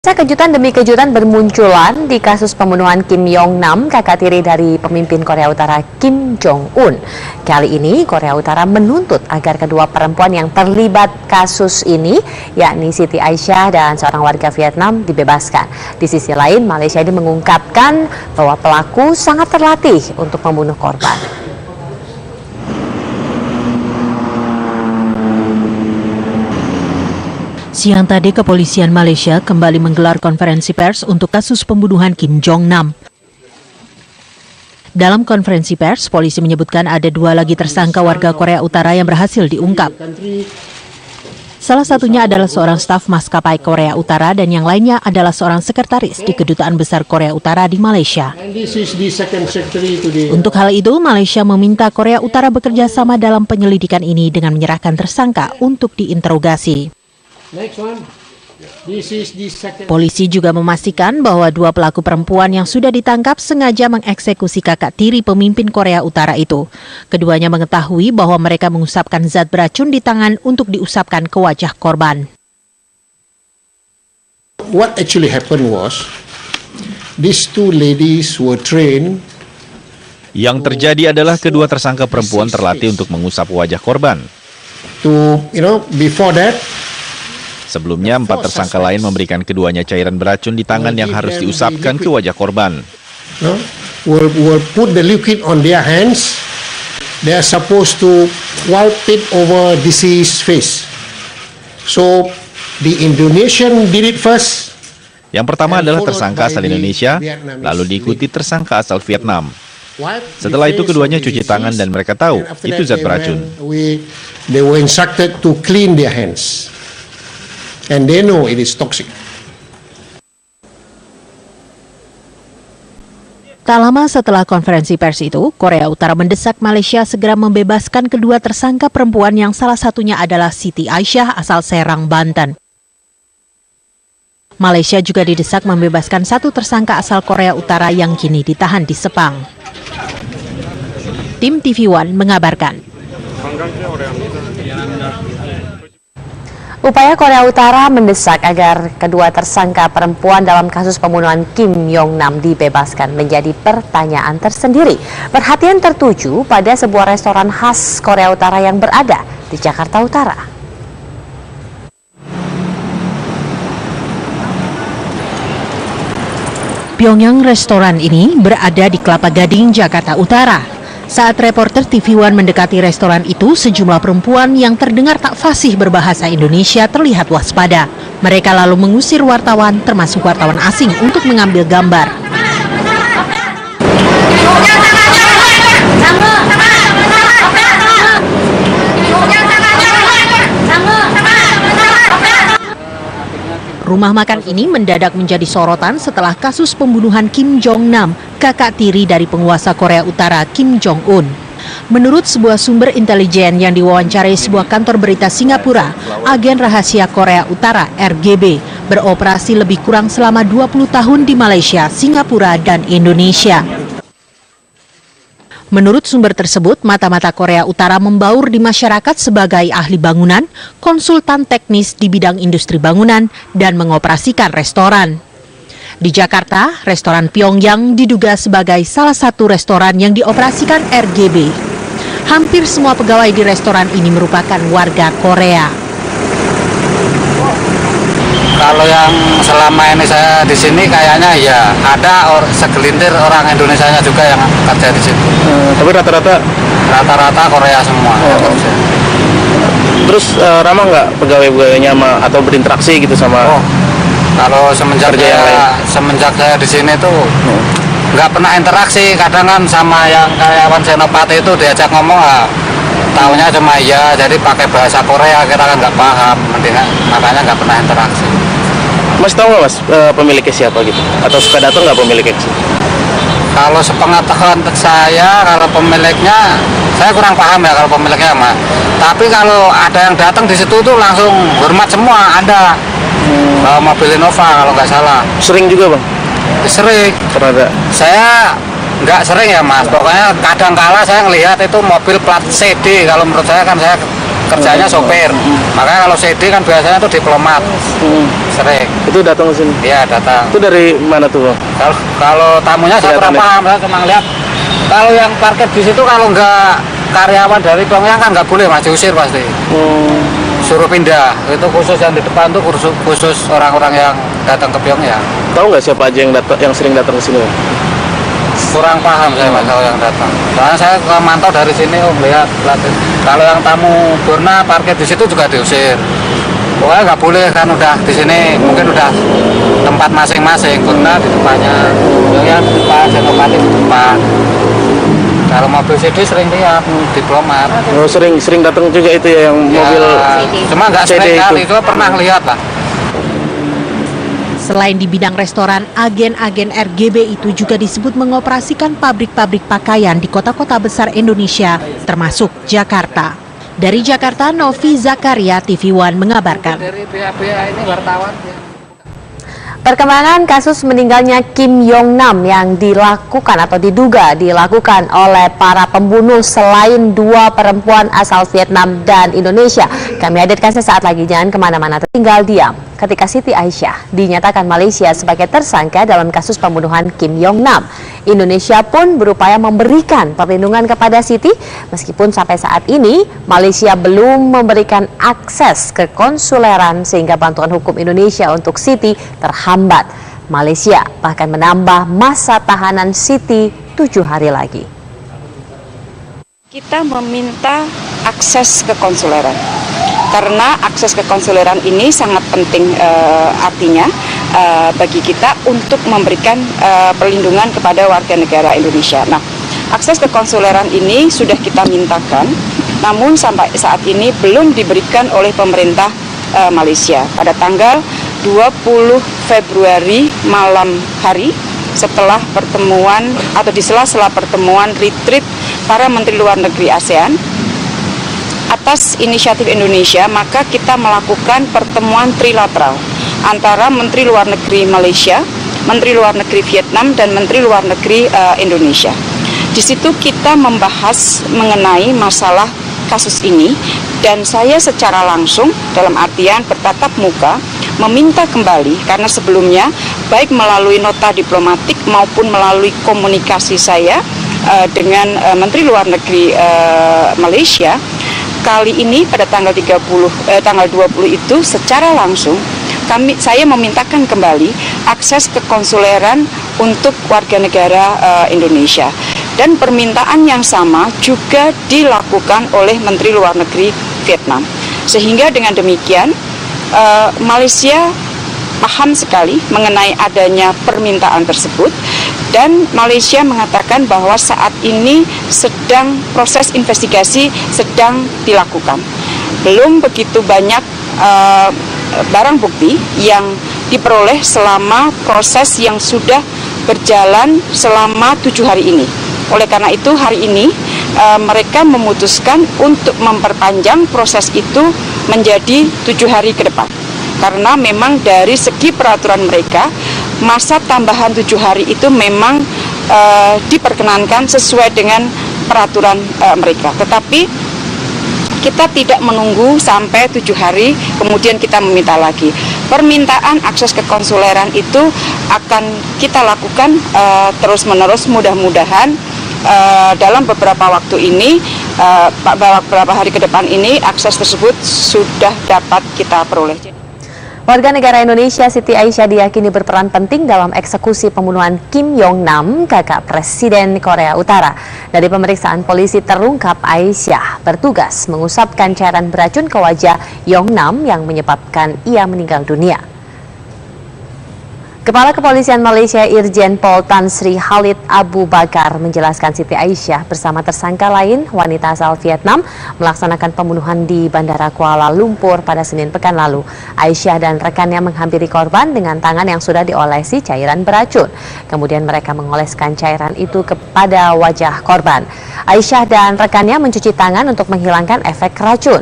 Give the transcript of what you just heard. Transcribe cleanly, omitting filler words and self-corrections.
Kejutan demi kejutan bermunculan di kasus pembunuhan Kim Yong Nam, kakak tiri dari pemimpin Korea Utara Kim Jong Un. Kali ini Korea Utara menuntut agar kedua perempuan yang terlibat kasus ini, yakni Siti Aisyah dan seorang warga Vietnam, dibebaskan. Di sisi lain, Malaysia ini mengungkapkan bahwa pelaku sangat terlatih untuk membunuh korban. Siang tadi, kepolisian Malaysia kembali menggelar konferensi pers untuk kasus pembunuhan Kim Jong Nam. Dalam konferensi pers, polisi menyebutkan ada 2 lagi tersangka warga Korea Utara yang berhasil diungkap. Salah satunya adalah seorang staf maskapai Korea Utara dan yang lainnya adalah seorang sekretaris di Kedutaan Besar Korea Utara di Malaysia. Untuk hal itu, Malaysia meminta Korea Utara bekerja sama dalam penyelidikan ini dengan menyerahkan tersangka untuk diinterogasi. Polisi juga memastikan bahwa 2 pelaku perempuan yang sudah ditangkap sengaja mengeksekusi kakak tiri pemimpin Korea Utara itu. Keduanya mengetahui bahwa mereka mengusapkan zat beracun di tangan untuk diusapkan ke wajah korban. What actually happened was, these 2 ladies were trained. Yang terjadi adalah kedua tersangka perempuan terlatih untuk mengusap wajah korban. Before that, sebelumnya 4 tersangka lain memberikan keduanya cairan beracun di tangan yang harus diusapkan ke wajah korban. Will put the liquid on their hands. They are supposed to wipe it over deceased face. So the Indonesian did it first. Yang pertama adalah tersangka asal Indonesia, lalu diikuti tersangka asal Vietnam. Setelah itu keduanya cuci tangan dan mereka tahu itu zat beracun. They were instructed to clean their hands. And they know it is toxic. Tak lama setelah konferensi pers itu, Korea Utara mendesak Malaysia segera membebaskan kedua tersangka perempuan yang salah satunya adalah Siti Aisyah asal Serang, Banten. Malaysia juga didesak membebaskan 1 tersangka asal Korea Utara yang kini ditahan di Sepang. Tim TV One mengabarkan. Upaya Korea Utara mendesak agar kedua tersangka perempuan dalam kasus pembunuhan Kim Yong Nam dibebaskan menjadi pertanyaan tersendiri. Perhatian tertuju pada sebuah restoran khas Korea Utara yang berada di Jakarta Utara. Pyongyang restoran ini berada di Kelapa Gading, Jakarta Utara. Saat reporter TV One mendekati restoran itu, sejumlah perempuan yang terdengar tak fasih berbahasa Indonesia terlihat waspada. Mereka lalu mengusir wartawan, termasuk wartawan asing, untuk mengambil gambar. Rumah makan ini mendadak menjadi sorotan setelah kasus pembunuhan Kim Jong Nam, kakak tiri dari penguasa Korea Utara Kim Jong Un. Menurut sebuah sumber intelijen yang diwawancarai sebuah kantor berita Singapura, agen rahasia Korea Utara RGB beroperasi lebih kurang selama 20 tahun di Malaysia, Singapura, dan Indonesia. Menurut sumber tersebut, mata-mata Korea Utara membaur di masyarakat sebagai ahli bangunan, konsultan teknis di bidang industri bangunan, dan mengoperasikan restoran. Di Jakarta, restoran Pyongyang diduga sebagai salah satu restoran yang dioperasikan RGB. Hampir semua pegawai di restoran ini merupakan warga Korea. Kalau yang selama ini saya di sini kayaknya ya ada segelintir orang Indonesianya juga yang kerja di sini. Tapi rata-rata Korea semua. Terus ramah nggak pegawai-pegawainya atau berinteraksi gitu sama? Kalau semenjak saya di sini tuh nggak pernah interaksi. Kadang kan sama yang karyawan Senopati itu diajak ngomong taunya cuma iya, jadi pakai bahasa Korea kita kan nggak paham, makanya nggak pernah interaksi. Mas tahu nggak Mas pemiliknya siapa gitu? Atau suka datang nggak pemiliknya? Kalau sepengetahuan saya, kalau pemiliknya saya kurang paham ya kalau pemiliknya Mas. Tapi kalau ada yang datang di situ tuh langsung hormat semua, ada bawa mobil Innova kalau nggak salah. Sering juga Bang? Sering. Pernah. Saya nggak sering ya Mas, pokoknya kadang kala saya ngelihat itu mobil plat CD. Kalau menurut saya kan saya kerjanya sopir. Makanya kalau CD kan biasanya tuh diplomat. Sering. Itu datang ke sini? Iya, datang. Itu dari mana tuh, Bang? Kalau tamunya saya kurang paham, saya cuma lihat. Kalau yang parkir di situ kalau nggak karyawan dari Pyongyang kan nggak boleh, Mas, diusir pasti. Suruh pindah. Itu khusus yang di depan tuh khusus orang-orang yang datang ke Pyongyang. Tahu nggak siapa aja yang sering datang ke sini? Kurang paham saya, Mas, kalau yang datang. Soalnya saya mantau dari sini, lihat. Kalau yang tamu Burna parkir di situ juga diusir. Pokoknya nggak boleh kan, udah di sini mungkin udah tempat masing-masing. Burna di depannya, Pyongyang di depan, Senopati di depan. Kalau mobil CD sering lihat diplomat. Oh, sering datang juga itu ya, yang mobil cuma nggak sering kali itu pernah lihat lah. Selain di bidang restoran, agen-agen RGB itu juga disebut mengoperasikan pabrik-pabrik pakaian di kota-kota besar Indonesia, termasuk Jakarta. Dari Jakarta, Novi Zakaria, TV One mengabarkan. Dari BA ini wartawan. Perkembangan kasus meninggalnya Kim Yong Nam yang dilakukan atau diduga dilakukan oleh para pembunuh selain 2 perempuan asal Vietnam dan Indonesia. Kami hadirkan sesaat lagi, jangan kemana-mana, tinggal diam. Ketika Siti Aisyah dinyatakan Malaysia sebagai tersangka dalam kasus pembunuhan Kim Yong Nam, Indonesia pun berupaya memberikan perlindungan kepada Siti, meskipun sampai saat ini Malaysia belum memberikan akses ke konsuleran sehingga bantuan hukum Indonesia untuk Siti terhambat. Malaysia bahkan menambah masa tahanan Siti 7 hari lagi. Kita meminta akses ke konsuleran. Karena akses ke konsuleran ini sangat penting artinya bagi kita untuk memberikan perlindungan kepada warga negara Indonesia. Nah, akses ke konsuleran ini sudah kita mintakan, namun sampai saat ini belum diberikan oleh pemerintah Malaysia. Pada tanggal 20 Februari malam hari setelah pertemuan atau di sela-sela pertemuan retreat para Menteri Luar Negeri ASEAN, atas inisiatif Indonesia, maka kita melakukan pertemuan trilateral antara Menteri Luar Negeri Malaysia, Menteri Luar Negeri Vietnam, dan Menteri Luar Negeri Indonesia. Di situ kita membahas mengenai masalah kasus ini, dan saya secara langsung dalam artian bertatap muka meminta kembali, karena sebelumnya baik melalui nota diplomatik maupun melalui komunikasi saya dengan Menteri Luar Negeri Malaysia, kali ini pada tanggal 20 itu secara langsung saya memintakan kembali akses ke konsuleran untuk warga negara Indonesia, dan permintaan yang sama juga dilakukan oleh Menteri Luar Negeri Vietnam, sehingga dengan demikian Malaysia paham sekali mengenai adanya permintaan tersebut, dan Malaysia mengatakan bahwa saat ini proses investigasi sedang dilakukan. Belum begitu banyak barang bukti yang diperoleh selama proses yang sudah berjalan selama 7 hari ini. Oleh karena itu hari ini mereka memutuskan untuk memperpanjang proses itu menjadi 7 hari ke depan. Karena memang dari segi peraturan mereka, masa tambahan 7 hari itu memang diperkenankan sesuai dengan peraturan mereka. Tetapi kita tidak menunggu sampai 7 hari, kemudian kita meminta lagi. Permintaan akses ke konsuleran itu akan kita lakukan terus-menerus, mudah-mudahan dalam beberapa waktu ini, beberapa hari ke depan ini, akses tersebut sudah dapat kita peroleh. Warga negara Indonesia Siti Aisyah diyakini berperan penting dalam eksekusi pembunuhan Kim Yong Nam, kakak Presiden Korea Utara. Dari pemeriksaan polisi terungkap Aisyah bertugas mengusapkan cairan beracun ke wajah Yong Nam yang menyebabkan ia meninggal dunia. Kepala Kepolisian Malaysia Irjen Pol Tan Sri Khalid Abu Bakar menjelaskan Siti Aisyah bersama tersangka lain, wanita asal Vietnam, melaksanakan pembunuhan di Bandara Kuala Lumpur pada Senin pekan lalu. Aisyah dan rekannya menghampiri korban dengan tangan yang sudah diolesi cairan beracun. Kemudian mereka mengoleskan cairan itu kepada wajah korban. Aisyah dan rekannya mencuci tangan untuk menghilangkan efek racun.